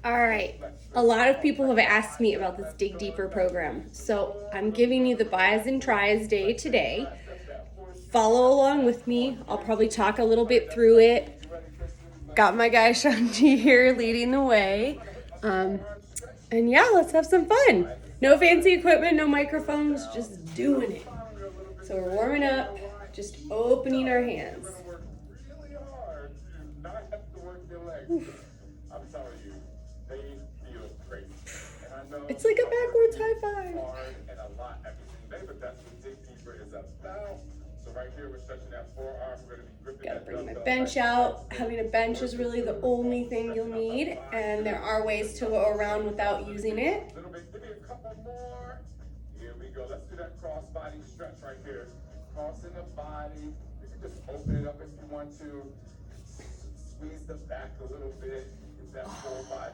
All right. A lot of people have asked me about this Dig Deeper program. So I'm giving you the buys and tries day today. Follow along with me. I'll probably talk a little bit through it. Got my guy Shaun T here leading the way. And yeah, let's have some fun. No fancy equipment, no microphones, just doing it. So we're warming up, just opening our hands. Oof. It's like a backwards high five. Gotta bring my bench out. Having a bench is really the only thing you'll need, and there are ways to go around without using it. Give me a couple more. Here we go. Let's do that cross body stretch right here. Crossing the body. You can just open it up if you want to. Squeeze the back a little bit. Get that full body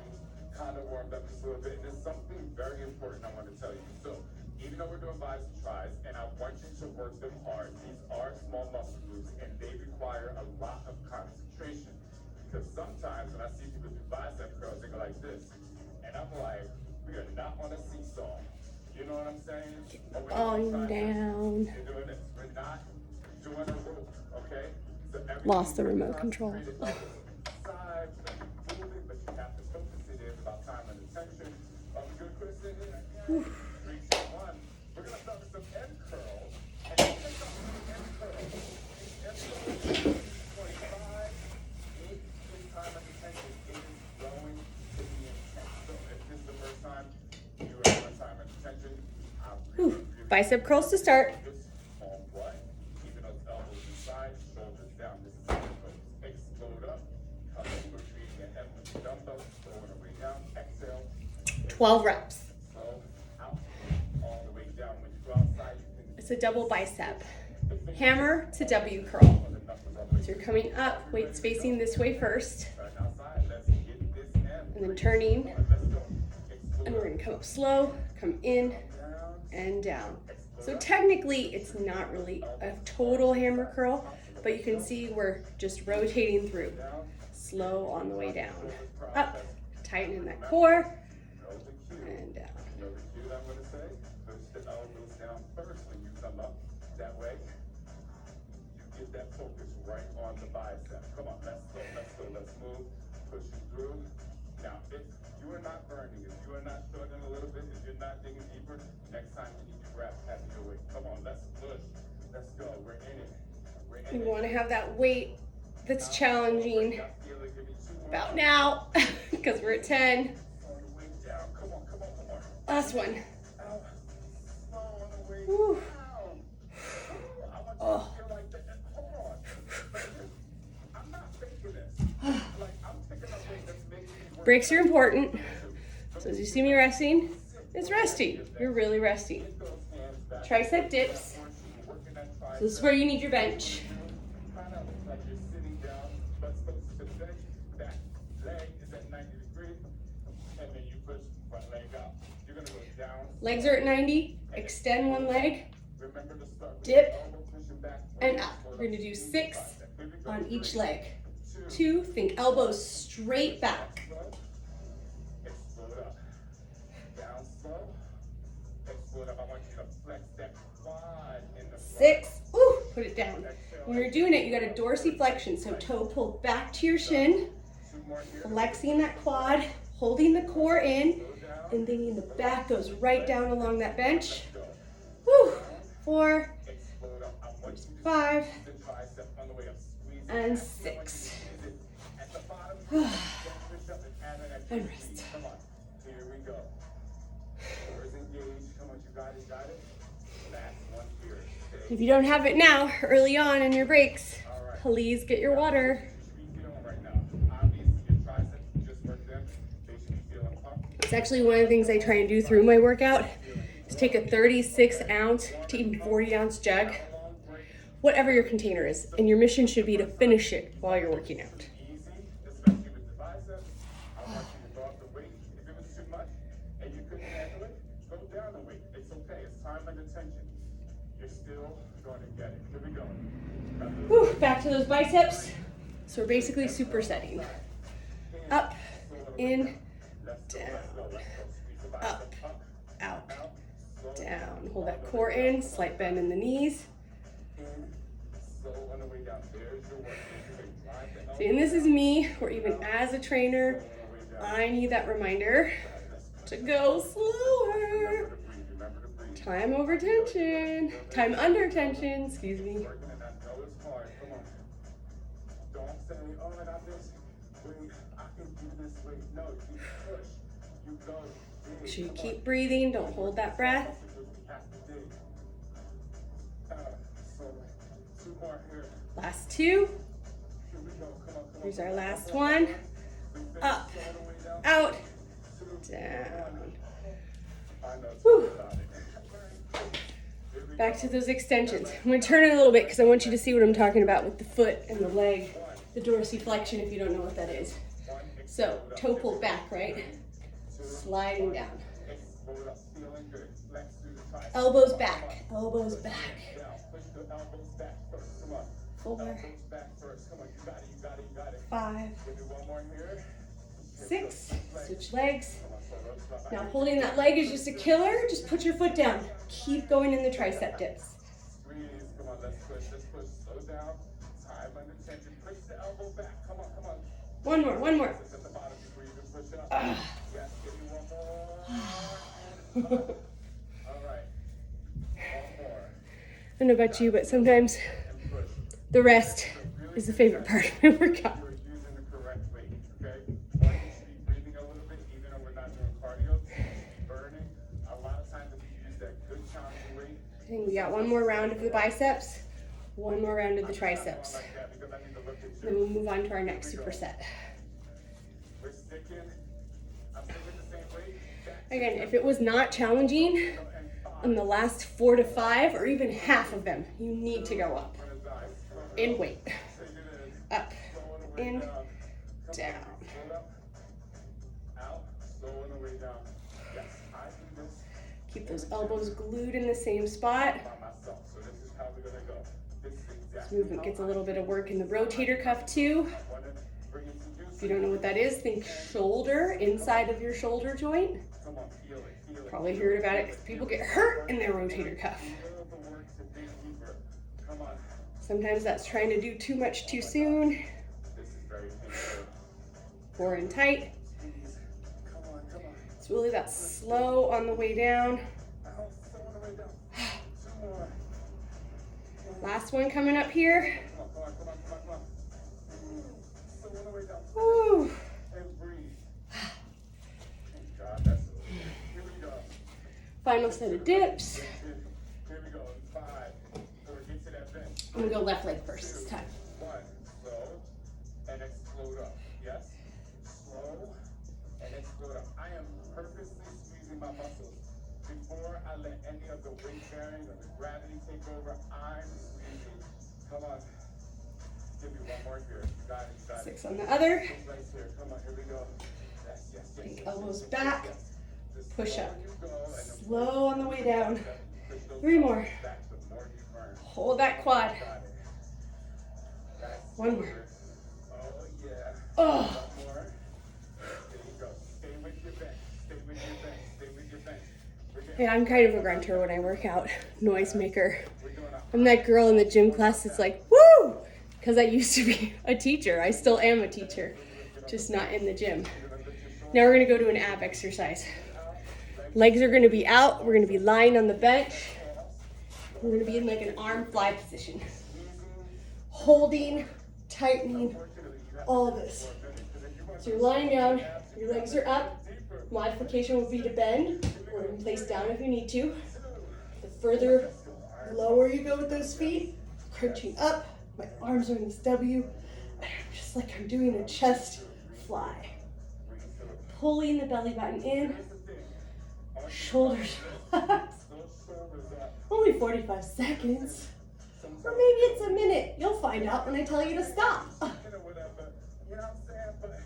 kind of warmed up just a little bit. And there's something very important I want to tell you. So, even though we're doing buys and tries, and I want you to work them hard, these are small muscle groups, and they require a lot of concentration. Because sometimes when I see people do bicep curls, they go like this. And I'm like, we are not on a seesaw. You know what I'm saying? On down. You're doing this. We're not doing a rope, okay? So Lost the remote control. Side, moving, but you have to focus it in about time and attention. Are we good, Kristen? 3, 2, 1. We're gonna start with some end curls. And then take off the end curls. These end curls, 25. Time and attention is going to be intense. So if this is the first time you are doing time and attention, Bicep curls to start. On what? Keeping those elbows inside, shoulders down. This is how it goes. Explode up. Come over, treating your head with the dumbbell. Going the way down. Exhale. 12 reps. Slow out. All the way down. When you go outside, you can. It's a double bicep. Hammer to W curl. So you're coming up, weights facing this way first, and then turning, and we're gonna come up slow, come in and down. So technically it's not really a total hammer curl, but you can see we're just rotating through. Slow on the way down. Up, tighten that core, and down. Get that focus right on the bicep. Come on, let's go, let's move. Push it through. Now, if you are not burning, if you are not struggling a little bit, if you're not digging deeper, next time you need to grab heavier weight. Come on, let's push. Let's go. We're in it. You want to have that weight that's challenging about now, because we're at 10. Last one. Whew. Oh. Breaks are important. So as you see me resting, it's resting. You're really resting. Tricep dips. So this is where you need your bench. Legs are at 90. Extend one leg. Dip and up. We're going to do 6 on each leg. 2, think elbows straight back. 6, ooh, put it down. When you're doing it, you got a dorsiflexion, so toe pulled back to your shin, flexing that quad, holding the core in, and thinking the back goes right down along that bench. Whew. 4, 5, and 6. And rest. If you don't have it now, early on in your breaks, please get your water. It's actually one of the things I try and do through my workout is take a 36 ounce to even 40 ounce jug, whatever your container is, and your mission should be to finish it while you're working out. Whew, back to those biceps. So we're basically supersetting. Up, in, down, up, out, down. Hold that core in, slight bend in the knees. See, and this is me, or even as a trainer, I need that reminder to go slower. Time over tension. Time under tension, excuse me. Don't say, oh, I got this. Wait, I can do this. Wait, no, you push. You go. Make sure you keep breathing. Don't hold that breath. So, 2 more here. Last 2. Here we go. Come on. Here's our last one. Up, out, down. Whew. Back to those extensions. I'm going to turn it a little bit because I want you to see what I'm talking about with the foot and the leg, the dorsiflexion if you don't know what that is. So, toe pulled back, right? Sliding down. Elbows back, elbows back. 4, 5, 6, switch legs. Now holding that leg is just a killer. Just put your foot down. Keep going in the tricep dips. Come on, let's push, slow down. Time under tension. Push the elbow back. Come on. One more. At the bottom before you can push it up. Yes, give me one more. All right. One more. I don't know about you, but sometimes the rest is the favorite part of my workout. You're using the correct weight, okay? You should be breathing a little bit, even though we're not doing cardio. Burning. A lot of times if you use that good challenging weight. I think we got one more round of the biceps, one more round of the triceps. Then we'll move on to our next superset. We're sticking. I'm sticking the same weight. Again, if it was not challenging, in the last 4 to 5, or even half of them, you need to go up in weight. Up, in, down. Keep those elbows glued in the same spot. This movement gets a little bit of work in the rotator cuff too. If you don't know what that is, think shoulder, inside of your shoulder joint. Probably heard about it because people get hurt in their rotator cuff. Sometimes that's trying to do too much too soon. Core in tight. It's really that slow on the way down. Last one coming up here. Woo. Final set of dips. I'm gonna go left leg first this time. Slow and explode up. Yes. Slow and explode up. I am purposely squeezing my muscles. Before I let any of the weight bearing or the gravity take over, I'm squeezing. Come on. Give me one more here. You got it. 6 on the other. Right here. Come on, here we go. Yes. Think elbows back. Push up. Slow on the way down. 3 more. Hold that quad. 1 more. Oh. Hey, I'm kind of a grunter when I work out. Noisemaker. I'm that girl in the gym class that's like, woo! Because I used to be a teacher. I still am a teacher, just not in the gym. Now we're going to go to an ab exercise. Legs are going to be out. We're going to be lying on the bench. We're going to be in like an arm fly position. Holding, tightening, all this. So you're lying down, your legs are up. Modification would be to bend or in place down if you need to. The further lower you go with those feet, crunching up. My arms are in this W. And I'm just like I'm doing a chest fly. Pulling the belly button in. Shoulders relax. Only 45 seconds. Or maybe it's a minute. You'll find out when I tell you to stop. You know what I'm saying? But,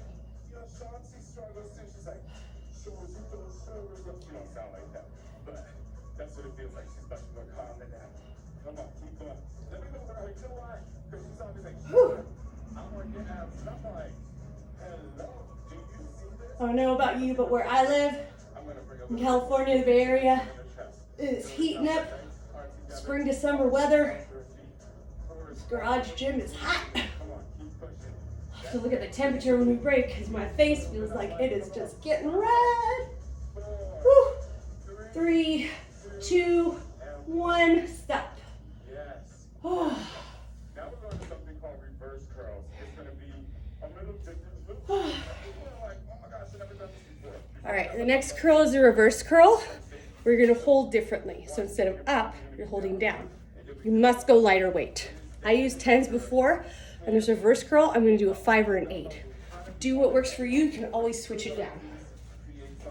Shaun T struggles too. She's like, shoulders, you don't sound like that. But that's what it feels like. She's about to go calm it down. Come on, keep going. Let me go with her. You know why? Because she's always like, I'm working abs. And I'm like, hello, do you see this? I don't know about you, but where I live, in California, the Bay Area, it's heating up. Spring to summer weather. This garage gym is hot. I have to look at the temperature when we break because my face feels like it is just getting red. Whew. 3, 2, 1, stop. Now we're going to something called reverse curls. It's going to be a little different. Like, oh my gosh, I never done this before. All right, the next curl is a reverse curl. We're gonna hold differently. So instead of up, you're holding down. You must go lighter weight. I used 10s before, and there's a reverse curl. I'm gonna do a 5 or an 8. Do what works for you. You can always switch it down. So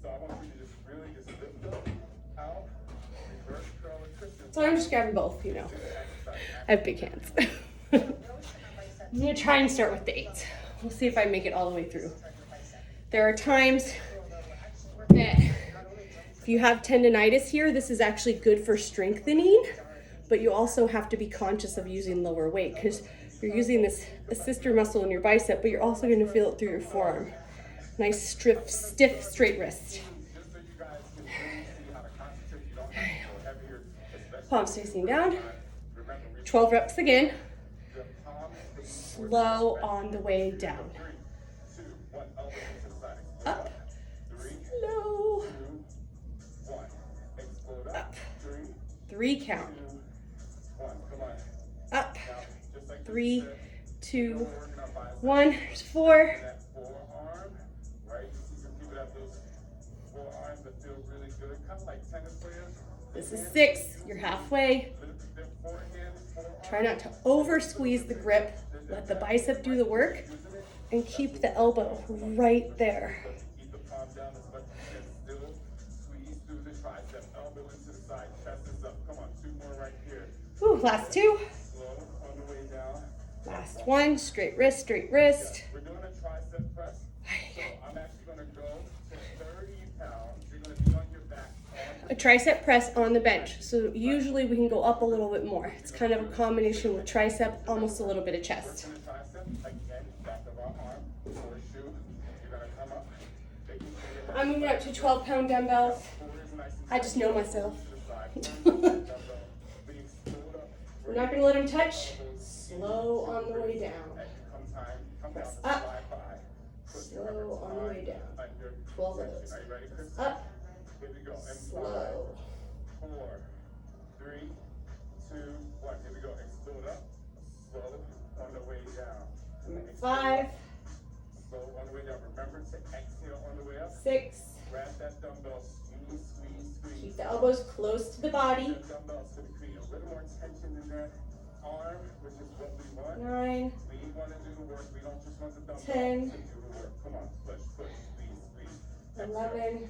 I want you to just really just lift up, out, reverse curl and twist it. So I'm just grabbing both, you know. I have big hands. I'm gonna try and start with the 8s. We'll see if I make it all the way through. There are times that if you have tendonitis here, this is actually good for strengthening, but you also have to be conscious of using lower weight because you're using this assister muscle in your bicep, but you're also going to feel it through your forearm. Nice, stiff, straight wrist. Palms facing down. 12 reps again. Slow on the way down. Up. Slow. Up. 3 count. Up. 3, 2, 1. There's 4. This is 6. You're halfway. Try not to over squeeze the grip. Let the bicep do the work and keep the elbow right there. Keep the palm down as much as you can. Still squeeze through the tricep, elbow into the side, chest is up. Come on, 2 more right here. Whew, last 2. Slow on the way down. Last 1. Straight wrist, straight wrist. We're doing a tricep press. So I'm actually going to go to 30 pounds. You're going to be on your back. A tricep press on the bench. So usually we can go up a little bit more. It's kind of a combination with tricep, almost a little bit of chest. I'm moving up to 12-pound dumbbells. I just know myself. We're not going to let them touch. Slow on the way down. Press up. Slow on the way down. 12 of those. Press up. Slow. 4, 3, 2, 1. Here we go. Explode up. Slow on the way down. 5. Slow on the way down. Remember to exhale on the way up. 6. Grab that dumbbell. Squeeze, squeeze, squeeze. Keep the elbows close to the body. The dumbbell's going to create a little more tension in that arm, which is what we want. 9. We want to do the work. We don't just want the dumbbell 10. to do the work. Come on. Push, push, squeeze, squeeze. 11.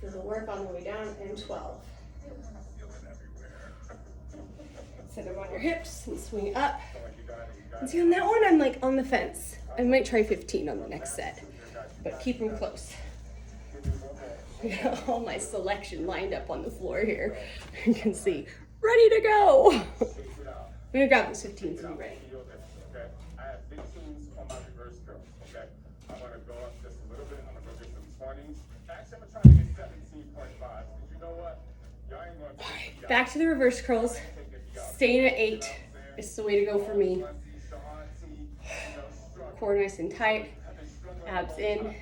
Do the work on the way down. And 12. Set them on your hips and swing up. And see, on that one, I'm like on the fence. I might try 15 on the next set, but keep them close. I got all my selection lined up on the floor here. You can see, ready to go. I'm gonna grab those 15s and be ready. Okay, I have 15s on my reverse curl. Okay, I'm gonna go up just a little bit. I'm gonna go get some 20s. Actually, I'm gonna try to get 17.5. Because you know what? Y'all ain't gonna. All right, back to the reverse curls. Staying at 8 is the way to go for me. Core nice and tight, abs in.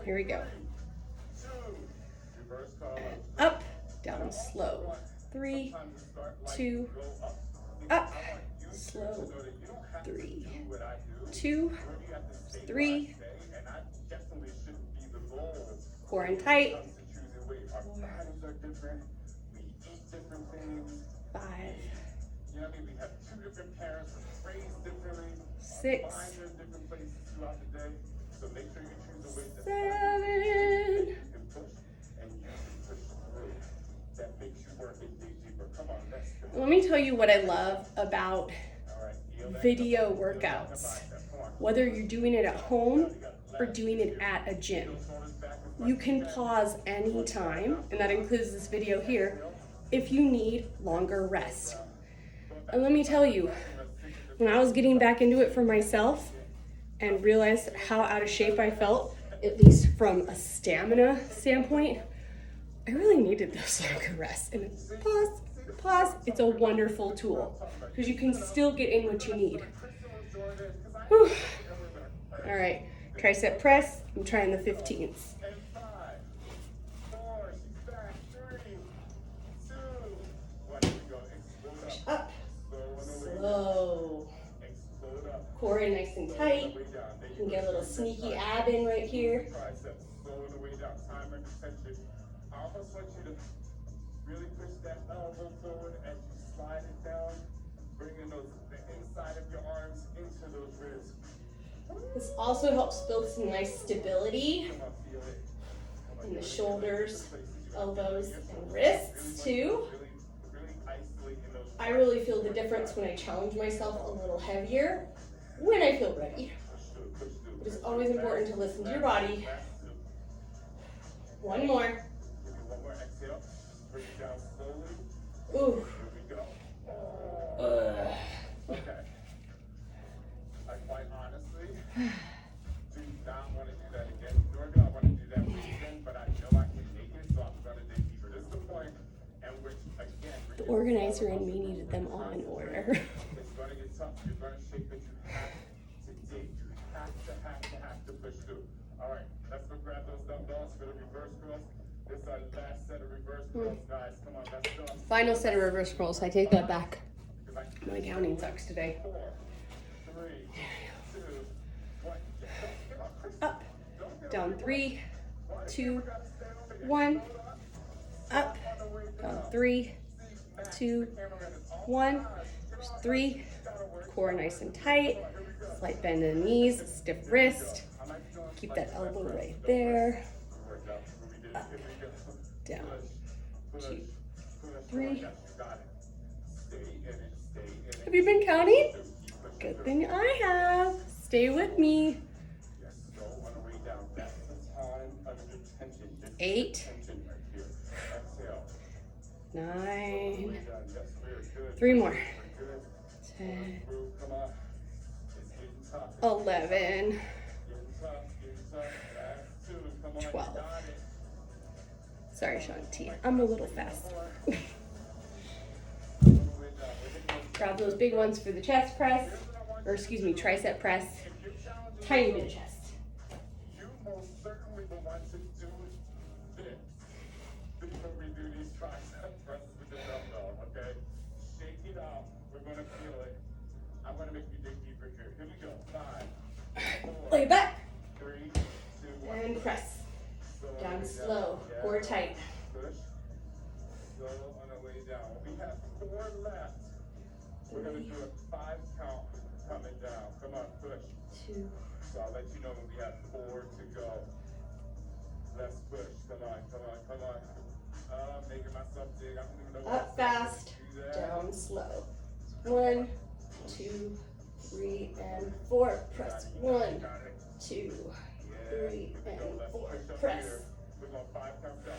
Here we go. Up, down, slow. 3, 2, up, slow. 3, 2, 3. Core and tight. 4, 5, 6, 7. Let me tell you what I love about video workouts. Whether you're doing it at home or doing it at a gym, you can pause anytime, and that includes this video here, if you need longer rest. And let me tell you, when I was getting back into it for myself, and realized how out of shape I felt, at least from a stamina standpoint, I really needed those longer rests. And pause, it's a wonderful tool because you can still get in what you need. Whew. All right, tricep press, I'm trying the 15s. Push up, slow. Core in nice and tight. You can get a little sneaky ab in right here. I almost want you to really push that elbow forward as you slide it down, bringing the inside of your arms into those ribs. This also helps build some nice stability in the shoulders, elbows, and wrists too. I really feel the difference when I challenge myself a little heavier when I feel ready. It is always important to listen to your body. One more. Ooh. Okay. I quite honestly do not want to do that again, nor do I want to do that again, but I know I can make it, so I'm going to dig deeper. This is the point at which, again, The organizer in me needed them all in order. It's going to get tough. You're going to shake, but you have to dig. You have to push through. All right, let's go grab those dumbbells for the reverse curls. This is our last set of reverse curls, guys. Come on, let's go. Final set of reverse curls. I take that back. My counting sucks today. 4, 3, 2, 1. Up, down 3, 2, 1. Up, down 3, 2, 1. 3. Core nice and tight. Slight bend in the knees, stiff wrist. Keep that elbow right there. Up, down, 2, 3. Have you been counting? Good thing I have. Stay with me. 8, 9, 3 more. 10, 11, 12. Sorry, Shaun T. I'm a little fast. Grab those big ones for the chest press, or excuse me, tricep press. Tiny bit of chest. You most certainly will want to do this before we do these tricep presses with the dumbbell, okay? Shake it out. We're going to feel it. I'm going to make you dig deeper here. Here we go. 5, 4, Lay back. 3, 2, 1. And press. Down slow. Core tight. Push. Slow on the way down. We have 4 left. We're going to do a 5 count coming down. Come on, push. 2. So I'll let you know when we have 4 to go. Let's push. Come on, come on, come on. Making myself dig. I don't even know Up fast. Down slow. 1, 2, 3, and 4. Press. 1, 2, 3, and 4. Press. We're going 5 counts down.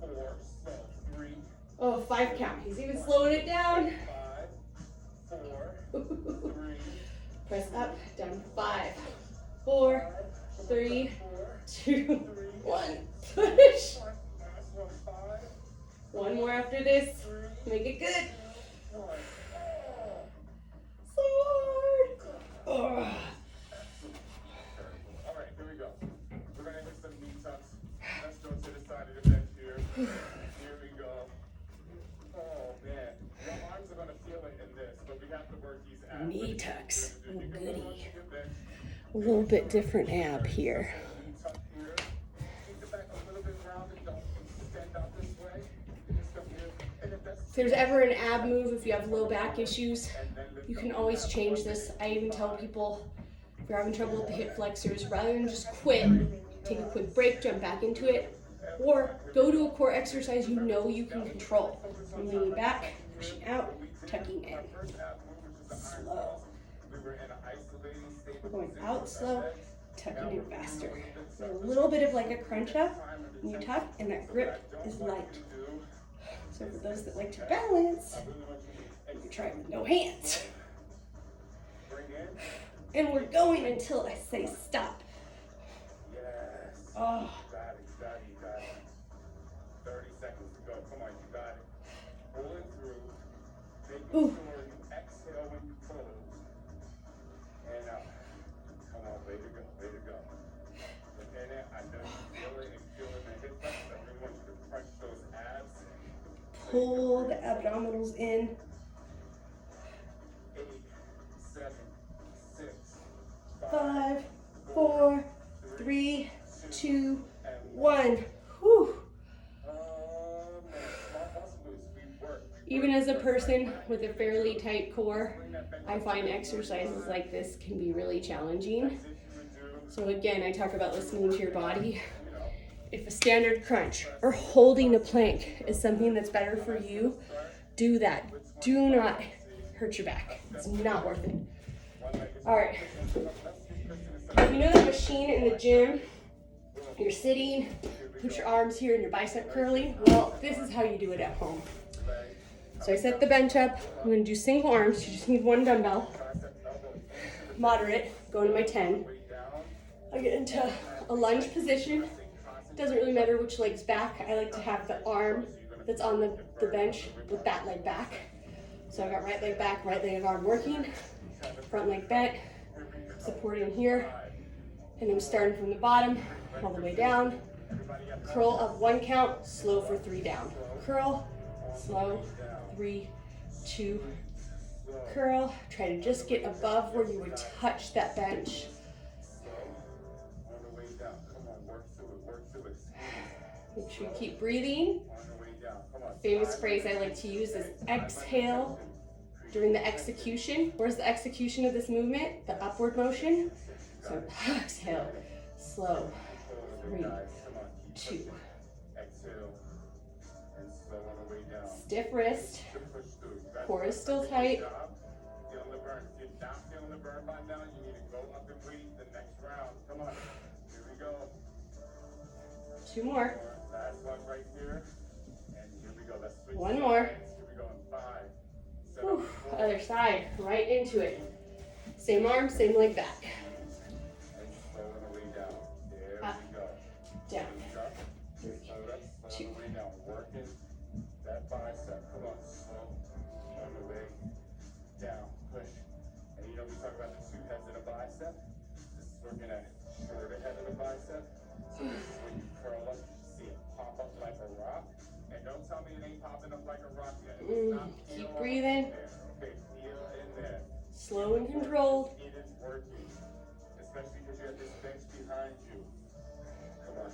5, 4, slow. 3. Oh, 5 count. He's even slowing it down. 5, 4, 3. Press up, down 5, 4, 3, 2, 1. Push. One more after this. Make it good. So hard. Oh. All right, here we go. We're going to hit some knee tucks. Let's go to the side of the bench here. Here we go. Oh, man. Your arms are going to feel it in this, but we have to work these abs. Knee tucks. Oh, goody. A little bit different ab here. If there's ever an ab move, if you have low back issues, you can always change this. I even tell people, if you're having trouble with the hip flexors, rather than just quit, take a quick break, jump back into it, or go to a core exercise you know you can control. I'm leaning back, pushing out, tucking in. Slow. We're going out slow, tucking in faster. There's a little bit of like a crunch up when you tuck, and that grip is light. So for those that like to balance, you can try it with no hands. And we're going until I say stop. Yes. Oh. You got it, you got it, you got it. 30 seconds to go. Come on, you got it. Pull it through. Making Ooh. sure you exhale when you close. And out. Come on, way to go, way to go. And then I know you feel it and feeling the hip flexors. I really want you to crunch those abs. Pull the abdominals in. 8, 7, 6, 5, 4, 3, 2, 1. Whew. Even as a person with a fairly tight core, I find exercises like this can be really challenging. So again, I talk about listening to your body. If a standard crunch or holding a plank is something that's better for you, do that. Do not hurt your back. It's not worth it. All right. If you know that machine in the gym, you're sitting, put your arms here and your bicep curling. Well, this is how you do it at home. So I set the bench up. I'm going to do single arms. You just need one dumbbell. Moderate, go into my 10. I get into a lunge position. Doesn't really matter which leg's back. I like to have the arm that's on the bench with that leg back. So I got right leg back, right leg arm working, front leg bent, supporting here, and I'm starting from the bottom all the way down. Curl up 1 count, slow for 3 down. Curl, slow, 3, 2, curl. Try to just get above where you would touch that bench. Make sure you keep breathing. Famous phrase I like to use is exhale during the execution. Where's the execution of this movement? The upward motion. So exhale, slow, 3, 2. Stiff wrist. Core is still tight. Feeling the burn. If you're not feeling the burn by now, you need to go up and breathe the next round. Come on. Here we go. 2 more. Last one right here. And here we go. Let's switch. 1 more. Here we go in 5, 7, 4. Other side, right into it. Same arm, same leg back. And slowing the way down. There Up, we go. down. 3, 2. Way down. Working that bicep. Come on. Slow on the way down. Push. And you know we talk about the 2 heads of the bicep. This is working at shorter head of the bicep. So this is when you curl up, you should see it pop up like a rock. And don't tell me it ain't popping up like a rock yet. Keep breathing. Okay, feel in there. Slow and controlled. It is working. Especially because you have this bench behind you. Come on.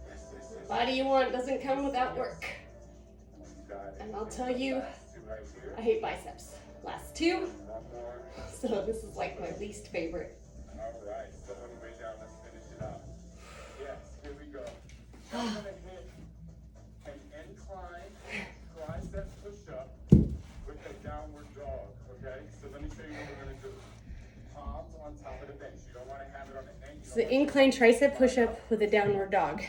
Yes, yes, yes. Body you want doesn't come without work. You got it. And I'll tell you, Last 2 right here. I hate biceps. Last 2. 1 more. So this is like my least favorite. All right, so on the way down, let's finish it out. Yes, here we go. I'm gonna hit an incline tricep push-up with a downward dog, okay? So let me show you what we're gonna do. Palms on top of the bench. You don't wanna have it on the end. It's the incline tricep push-up with a downward dog.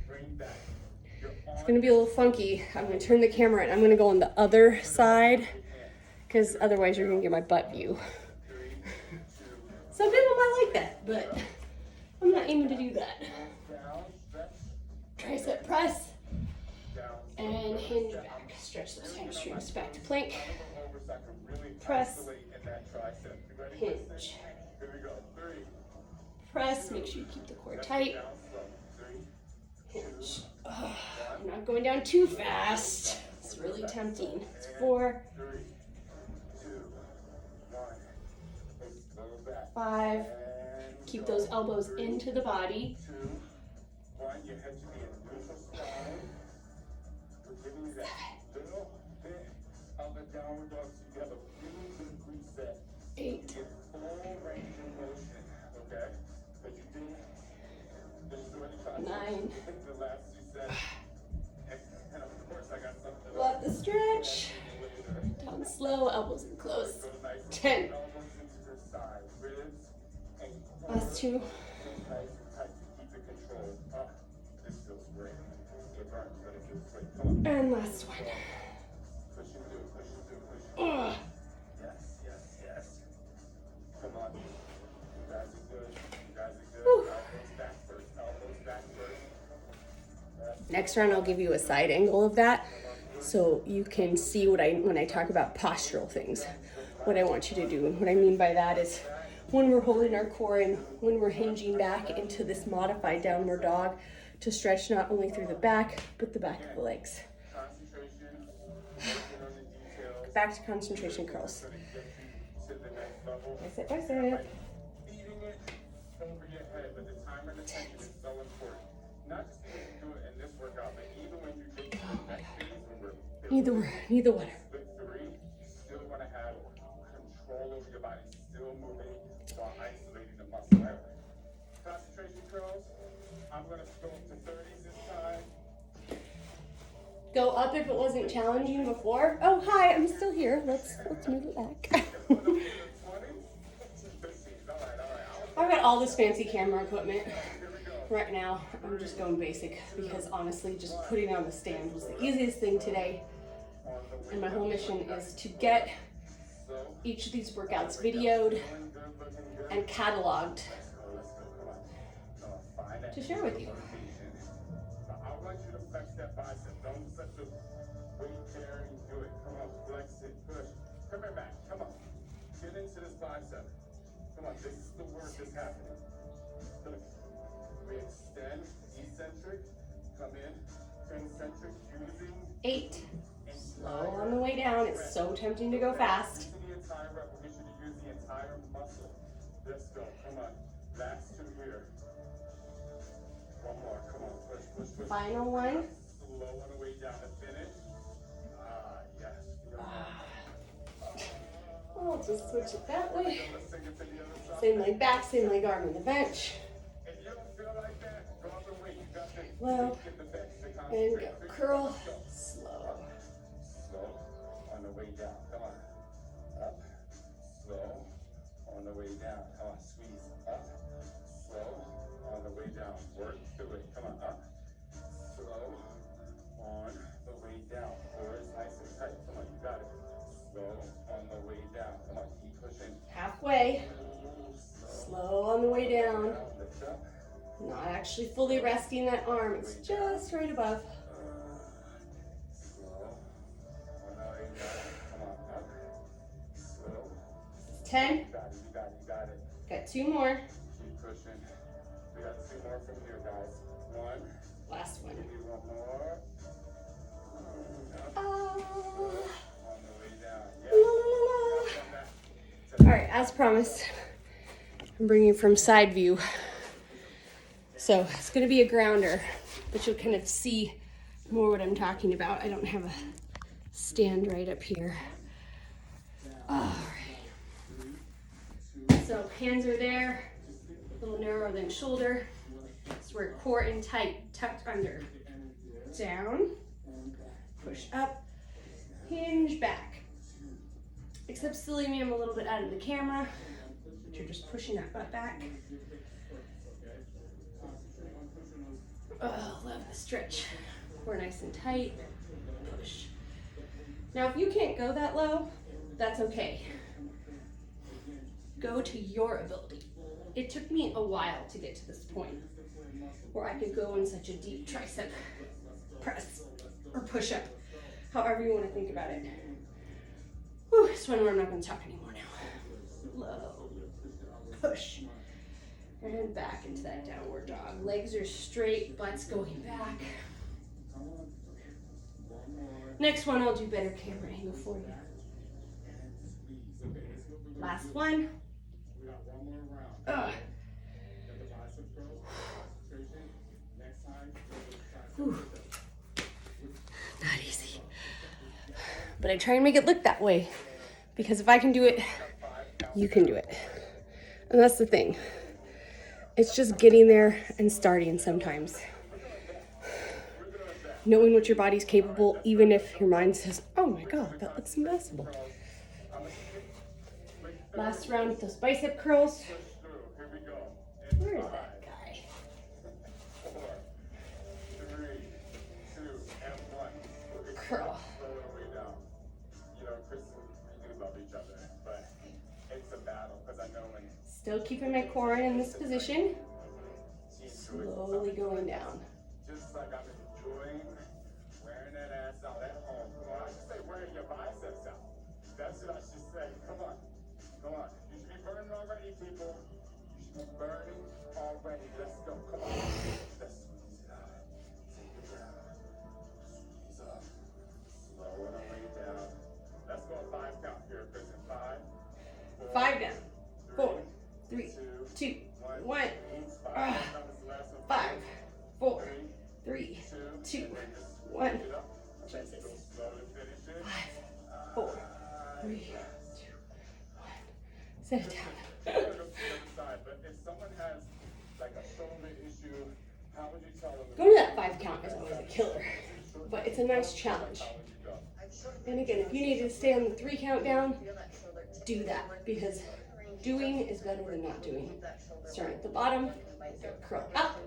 Bring back. It's gonna be a little funky. I'm gonna turn the camera and I'm gonna go on the other side because otherwise you're gonna get my butt view. Some people might like that, but I'm not aiming to do that. Tricep press and hinge back. Stretch those hamstrings back to plank. Press, hinge. Press, make sure you keep the core tight. Hinge. Ugh, I'm not going down too fast. It's really tempting. It's 4, 5. Keep those elbows into the body. 2, 1, your head should be in neutral spine. We're giving you that little bit of a downward dog so you have a really good reset. 8. Get full range of motion, okay? But you didn't destroy the tricep. 9. The last 2 sets. And of course I got something. Love the stretch. Down slow, elbows in close. 10. Last 2. And last one. Ugh. Yes, yes, yes. Come on. guys are good. You guys are good. Whew. Elbows back first. Elbows back first. Next round, I'll give you a side angle of that so you can see what when I talk about postural things, what I want you to do. And what I mean by that is when we're holding our core and when we're hinging back into this modified downward dog to stretch not only through the back, but the back of the legs. Concentration. Working on the details. Back to concentration curls. Gonna get you to the next level. Bicep, bicep. Feeding it over your head, but the timer and attention is so important. Not just when you do it in this workout, but even when you get to the next phase when we're Neither one. split three, you still want to have control over your body, still moving while isolating the muscle. Right? Concentration curls. I'm gonna go up to 30s this time. Go up if it wasn't challenging before. Oh, hi, I'm still here. Let's move it back. I've got all this fancy camera equipment. Right now, I'm just going basic because honestly, just putting it on the stand was the easiest thing today. And my whole mission is to get each of these workouts videoed and cataloged to share with you. I want you to flex that bicep. Don't set the weight there and do it. Come on, flex it, push. Come here, back. Come on. Get into this bicep. Come on, this is the work that's happening. Look. We extend, eccentric, come in, concentric, using 8. Slow on the way down. It's so tempting to go fast. the entire rep. We get you to use the entire muscle. Let's go. Come on. Last 2 here. One more. Come on. Push, push, push. Final one. Slow on the way down to finish. Yes. I'll just switch it that way. Let's take it to the other side. Same leg back, same leg arm on the bench. If you don't feel like that, drop the weight. You got this. Low. Get the bench to And concentrate. go. Curl. Slow. Slow on the way down. Come on. Up. Slow on the way down. Come on. Squeeze. Up. Slow on the way down. Work through it. Come on. Up. Slow on the way down. Core is nice and tight. Come on. You got it. Slow on the way down. Come on. Keep pushing. Halfway. Slow on the way down. Lift up. Not actually fully resting that arm. It's just right above. Slow on the way down. Come on. Up. Slow. 10. You got it. You got it. You got it. Got 2 more. Keep pushing. We got 2 more from here, guys. 1. Last one. Give me 1 more. Up. Oh. On the way down. La, la, la, la. All right, as promised, I'm bringing you from side view. So it's going to be a grounder, but you'll kind of see more what I'm talking about. I don't have a stand right up here. All right. So hands are there, a little narrower than shoulder. So we're core in tight, tucked under. Down, push up, hinge back. Except still leaving him a little bit out of the camera, but you're just pushing that butt back. Oh, love the stretch. Core nice and tight. Push. Now, if you can't go that low, that's okay. Go to your ability. It took me a while to get to this point where I could go in such a deep tricep press or push up, however you want to think about it. Whew, it's one where I'm not going to talk anymore now. Low. Push. And back into that downward dog. Legs are straight, butt's going back. Next one, I'll do better camera angle for you. Last one. Ugh. Whew. Not easy. But I try and make it look that way, because if I can do it, you can do it. And that's the thing. It's just getting there and starting sometimes. Knowing what your body's capable, even if your mind says, oh my God, that looks impossible. Last round with those bicep curls. Where is that guy? 4, 3, 2, and 1. Curl. You know, Chris, we do love each other, but it's a battle because I know when Still keeping my core in this position. Slowly going down. Just like I'm enjoying wearing that ass out at home. Well, I should say wearing your biceps out. That's what I should say. Come on. Come on. You should be burning already, people. You should be burning already. Let's go. Come on. Let's squeeze it out. Take it down. Squeeze up. Slow it way down. Let's go a 5 count here, prison. 5, 4, 5 down. 4, 3, 2, 1. 5, 4, 3, 2, 1. 5, 4, 3, 2, 1. Set it down. But if someone has like a shoulder issue, how would you tell them? Going to that 5 count is always a killer, but it's a nice challenge. And again, if you need to stay on the 3 count down, do that, because doing is better than not doing. Start at the bottom, curl up,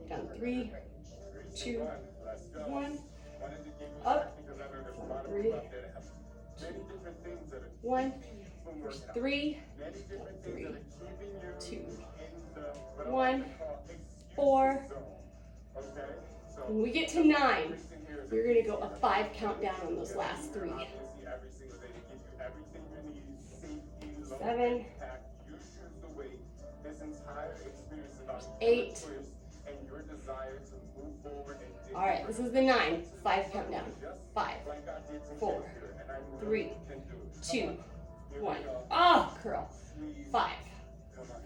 down 3, 2, 1, up, 3, 1, 3, 3, 2, 1, 4. When we get to 9, you're going to go a 5 count down on those last 3. 7, 8. All right, this is the 9. 5 count down. 5, 4, 3, 2, 1. Oh, curl. 5,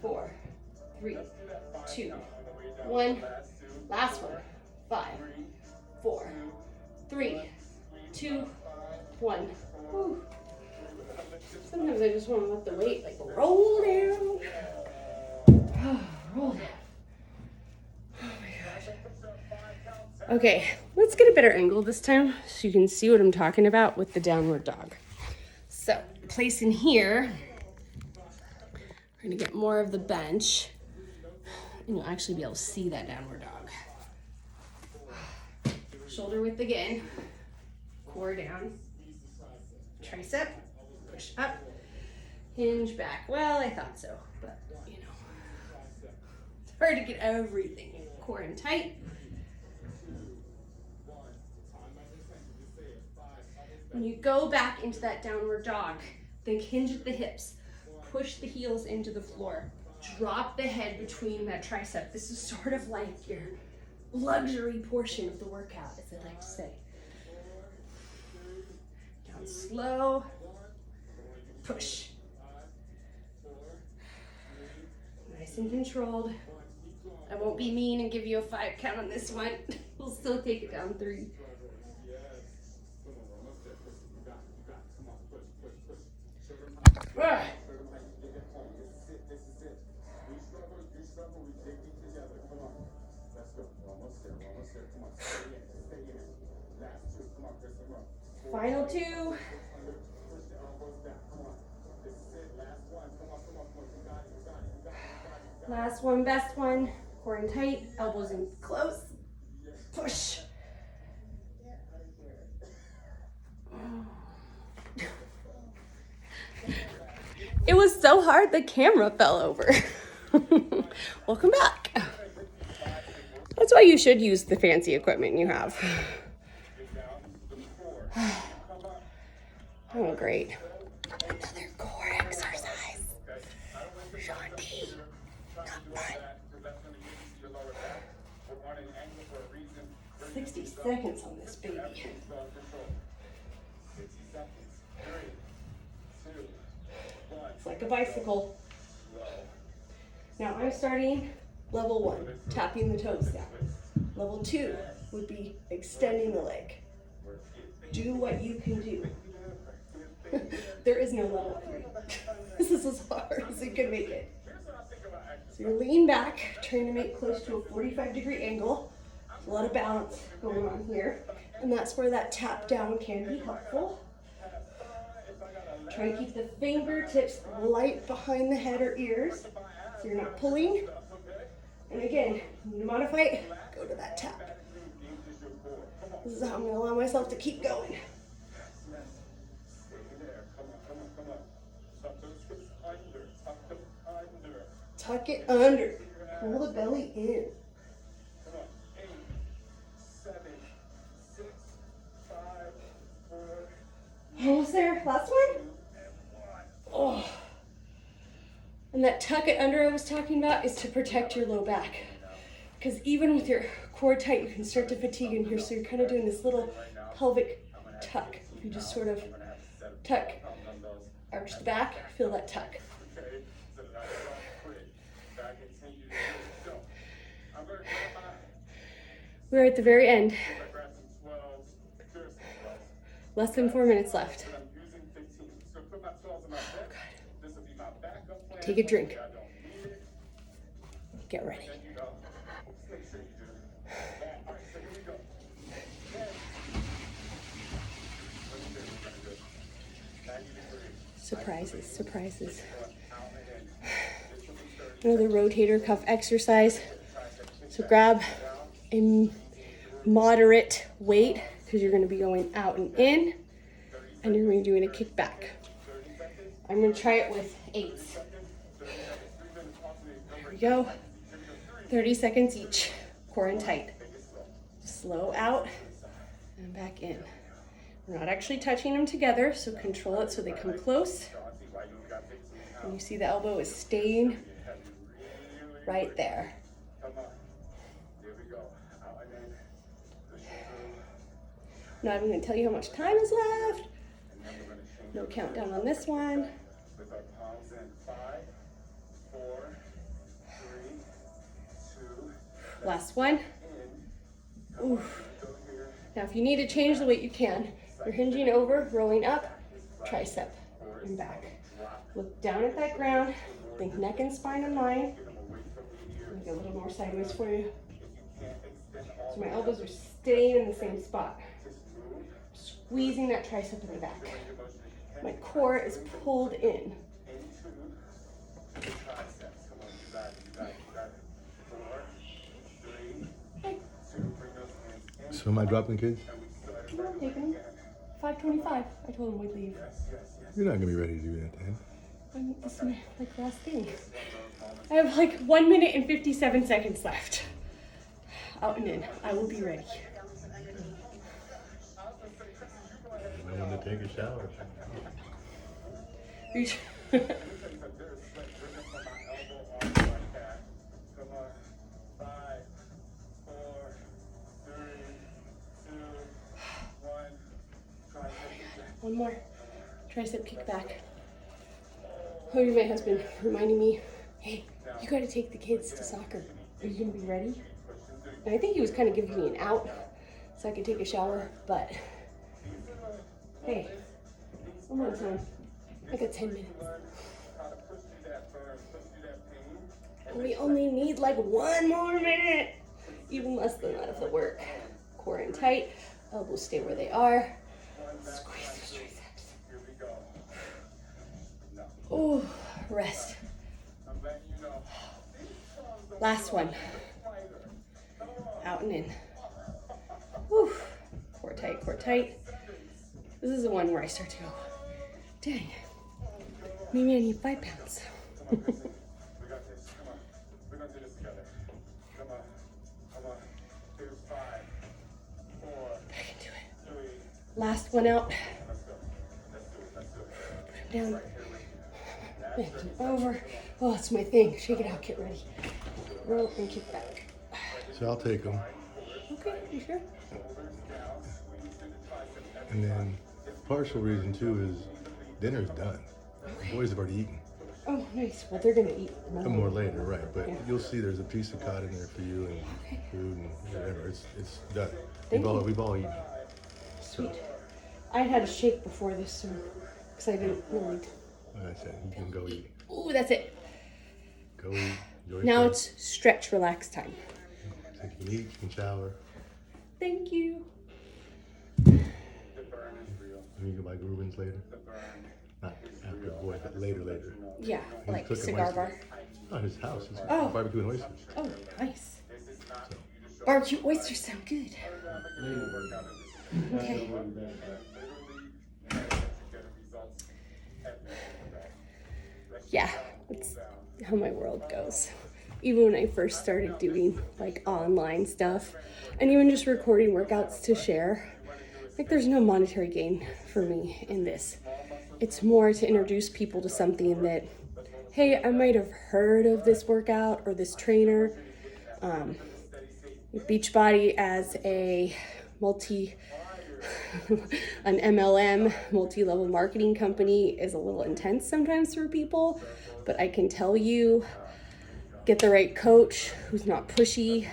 4, 3, 2, 1. Last one. 5, 4, 3, 2, 1. Whew. Sometimes I just want to let the weight like roll down. Roll down. Oh my gosh. Okay, let's get a better angle this time so you can see what I'm talking about with the downward dog. So, place in here, we're gonna get more of the bench, and you'll actually be able to see that downward dog. Shoulder width again, core down, tricep, push up, hinge back. Well, I thought so, but you know, it's hard to get everything. Core in tight. When you go back into that downward dog, think hinge at the hips, push the heels into the floor, drop the head between that tricep. This is sort of like your luxury portion of the workout, as I like to say. Down slow, push. Nice and controlled. I won't be mean and give you a 5 count on this one. We'll still take it down 3. Ah. Final 2. Last one, best one. Core in tight, elbows in close. Push. It was so hard the camera fell over. Welcome back. That's why you should use the fancy equipment you have. Oh, great. Another core exercise. Shaun T. Not fun. 60 seconds on this baby. It's like a bicycle. Now I'm starting level 1, tapping the toes down. Level 2 would be extending the leg. Do what you can do. There is no level 3. This is as hard as you can make it. So you're leaning back, trying to make close to a 45-degree angle. There's a lot of balance going on here. And that's where that tap down can be helpful. Try to keep the fingertips light behind the head or ears so you're not pulling. And again, you need to modify it, go to that tap. This is how I'm going to allow myself to keep going. Tuck it under. Pull the belly in. Come on. 8, 7, 6, 5, 4, Almost there. Last one. and 1. Oh. And that tuck it under I was talking about is to protect your low back. Because even with your core tight, you can start to fatigue in here. So you're kind of doing this little pelvic tuck. You just sort of tuck, arch the back, feel that tuck. Okay, so now don't quit. I continue to do it. So I'm going to grab We're at the very end. my grab some 12s. There's some 12s. Less than 4 minutes left. But I'm using 15. So put my 12s in my bag. This will be my backup plan. Take a drink. I don't need it. Get ready. Then you go. Just make sure you do it. All right, so here we go. 10. Let me do it. We're going to do it. 90 degrees. Surprises, surprises. Out and in. This will be 30. Another rotator cuff exercise. So grab a moderate weight because you're going to be going out and in, and you're going to be doing a kick back. I'm going to try it with 8s. Here we go. 30 seconds each. Core and tight. Slow out and back in. We're not actually touching them together, so control it so they come close. And you see the elbow is staying right there. Come on. Here we go. Out and in. Push it through. Not even going to tell you how much time is left. And then we're going to change No countdown on this one. with our palms in. 5, 4, 3, 2, Last one. in. Oof. Go here. Now, if you need to change the weight, you can. You're hinging over, rolling up, tricep, and back. Look down at that ground. Think neck and spine in line. Make it a little more sideways for you. So my elbows are staying in the same spot. Squeezing that tricep in the back. My core is pulled in. So am I dropping kids? No, I'm taking them. 5:25. I told him we'd leave. You're not gonna be ready to do that then. This is my last thing. I have like 1 minute and 57 seconds left. Out and in. I will be ready. I want to take a shower. Reach. One more. Tricep kick back. Oh, my husband reminding me, hey, you gotta take the kids to soccer. Are you gonna be ready? And I think he was kind of giving me an out so I could take a shower, but hey, one more time. I got 10 minutes. And we only need like 1 more minute. Even less than that if it'll work. Core in tight, elbows stay where they are. Squeeze those triceps. Oh, rest. Last one. Out and in. Whew. Core tight, core tight. This is the one where I start to go, dang, maybe I need 5 pounds. We got this. Come on. We're gonna do this together. Come on. Come on. Here's 5, 4, I can do it. 3. Last one out. Let's go. Let's do it. Let's do it. Put him down. Right here with you. Bend him over. Oh, that's my thing. Shake it out. Get ready. Roll and kick back. So I'll take them, Okay, you sure? and then partial reason too is dinner's done. The boys have already eaten. Oh, nice. Well, they're gonna eat And more later, right? But Yeah. you'll see there's a piece of cod in there for you and Okay. food and whatever. It's done. Thank you. We've all eaten. Sweet. I had a shake before this, so because I didn't really. Like I said, you can go eat. Ooh, that's it. Go eat. Enjoy Now food. it's stretch, relax time. So you can eat, you can shower. Thank you. The burn is real. And you can buy Rubens later. The burn. Not after the boy, but later. Yeah, like cooking cigar oysters. bar. Oh, his house. He's Oh. barbecue and oysters. Oh, nice. This is not you just show Barbecue oysters sound good. workout. Okay. Literally, get results every single day. Yeah. Let's how my world goes. Even when I first started doing like online stuff and even just recording workouts to share, like there's no monetary gain for me in this. It's more to introduce people to something that, hey, I might have heard of this workout or this trainer. Beachbody as a an MLM, multi-level marketing company is a little intense sometimes for people, but I can tell you, get the right coach who's not pushy,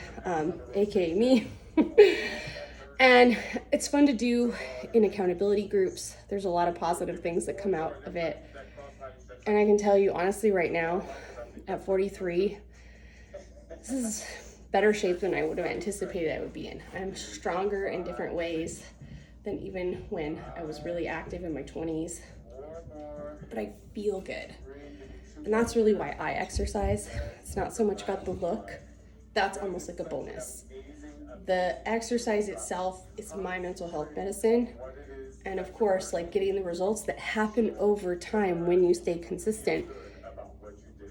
aka me. And it's fun to do in accountability groups. There's a lot of positive things that come out of it. And I can tell you honestly right now, at 43, this is better shape than I would have anticipated I would be in. I'm stronger in different ways than even when I was really active in my 20s. But I feel good. And that's really why I exercise. It's not so much about the look. That's almost like a bonus. The exercise itself is my mental health medicine. And of course, like getting the results that happen over time when you stay consistent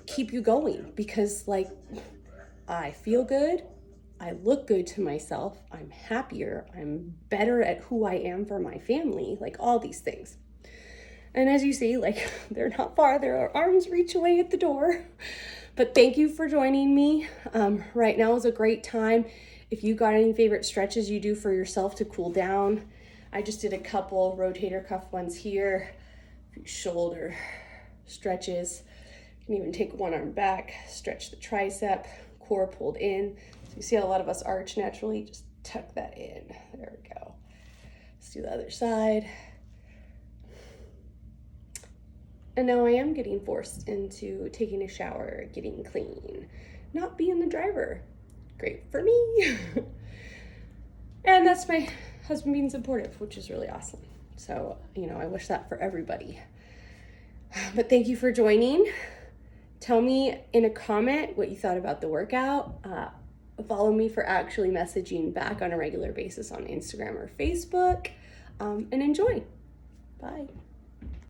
keep you going, because like I feel good, I look good to myself, I'm happier, I'm better at who I am for my family, like all these things. And as you see, like they're not far, their arms reach away at the door. But thank you for joining me. Right now is a great time. If you got any favorite stretches you do for yourself to cool down, I just did a couple rotator cuff ones here, a few shoulder stretches. You can even take one arm back, stretch the tricep, core pulled in. So you see how a lot of us arch naturally, just tuck that in. There we go. Let's do the other side. And now I am getting forced into taking a shower, getting clean, not being the driver. Great for me. And that's my husband being supportive, which is really awesome. So, I wish that for everybody. But thank you for joining. Tell me in a comment what you thought about the workout. Follow me for actually messaging back on a regular basis on Instagram or Facebook. And enjoy. Bye.